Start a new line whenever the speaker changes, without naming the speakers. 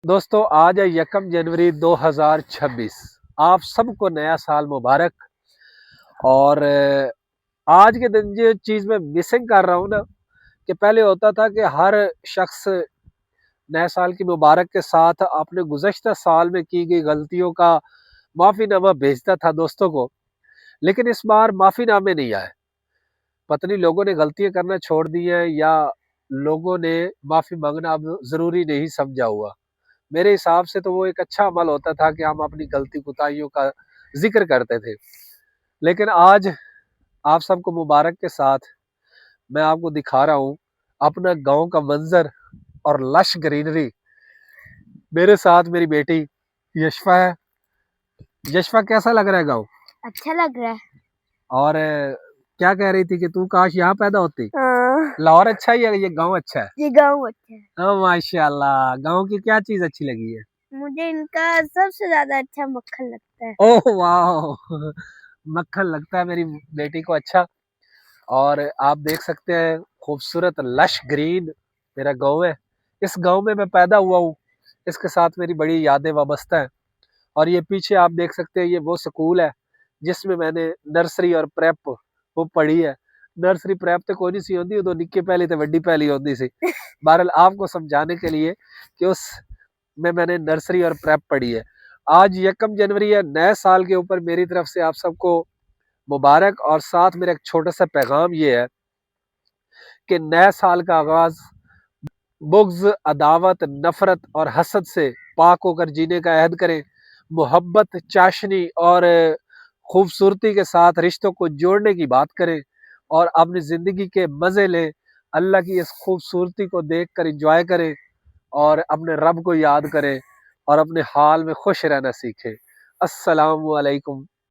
दोस्तों आज है 1 जनवरी 2026। आप सबको नया साल मुबारक। और आज के दिन जो चीज़ मैं मिसिंग कर रहा हूँ ना, कि पहले होता था कि हर शख्स नए साल की मुबारक के साथ अपने गुज़श्ता साल में की गई गलतियों का माफ़ीनामा भेजता था दोस्तों को। लेकिन इस बार माफ़ीनामे नहीं आए। पता नहीं लोगों ने गलतियाँ करना छोड़ दी हैं या लोगों ने माफ़ी मांगना अब ज़रूरी नहीं समझा हुआ। मेरे हिसाब से तो वो एक अच्छा अमल होता था कि हम अपनी गलती कोताहियों का जिक्र करते थे। लेकिन आज आप सबको मुबारक के साथ मैं आपको दिखा रहा हूँ अपना गांव का मंजर और लश ग्रीनरी। मेरे साथ मेरी बेटी यशफा है। यशफा, कैसा लग रहा है गांव?
अच्छा लग रहा है।
और क्या कह रही थी कि तू काश यहाँ पैदा होती?
हाँ,
लाहौर अच्छा है या ये गांव अच्छा है?
ये गाँव अच्छा है।
हाँ माशाल्लाह। गांव की क्या चीज अच्छी लगी है?
मुझे इनका सबसे ज्यादा अच्छा मक्खन लगता है।
ओह वाह मक्खन लगता है मेरी बेटी को अच्छा। और आप देख सकते हैं खूबसूरत लश ग्रीन मेरा गांव है। इस गांव में मैं पैदा हुआ हूँ। इसके साथ मेरी बड़ी यादें वाबस्ता हैं। और ये पीछे आप देख सकते हैं, ये वो स्कूल है जिसमें मैंने नर्सरी और प्रेप वो पढ़ी है। नर्सरी प्रेप तो कोई नहीं सी होती, तो निक्के पहली तो वड्डी पहली होती सी। बहरहाल आपको समझाने के लिए कि उस में मैंने नर्सरी और प्रेप पढ़ी है। आज 1 जनवरी है। नए साल के ऊपर मेरी तरफ से आप सबको मुबारक। और साथ मेरा एक छोटा सा पैगाम ये है कि नए साल का आगाज बुग़्ज़, अदावत, नफरत और हसद से पाक होकर जीने का अहद करें। मोहब्बत, चाशनी और खूबसूरती के साथ रिश्तों को जोड़ने की बात करें और अपनी ज़िंदगी के मज़े लें। अल्लाह की इस खूबसूरती को देख कर इंजॉय करें और अपने रब को याद करें और अपने हाल में खुश रहना सीखें। अस्सलामु अलैकुम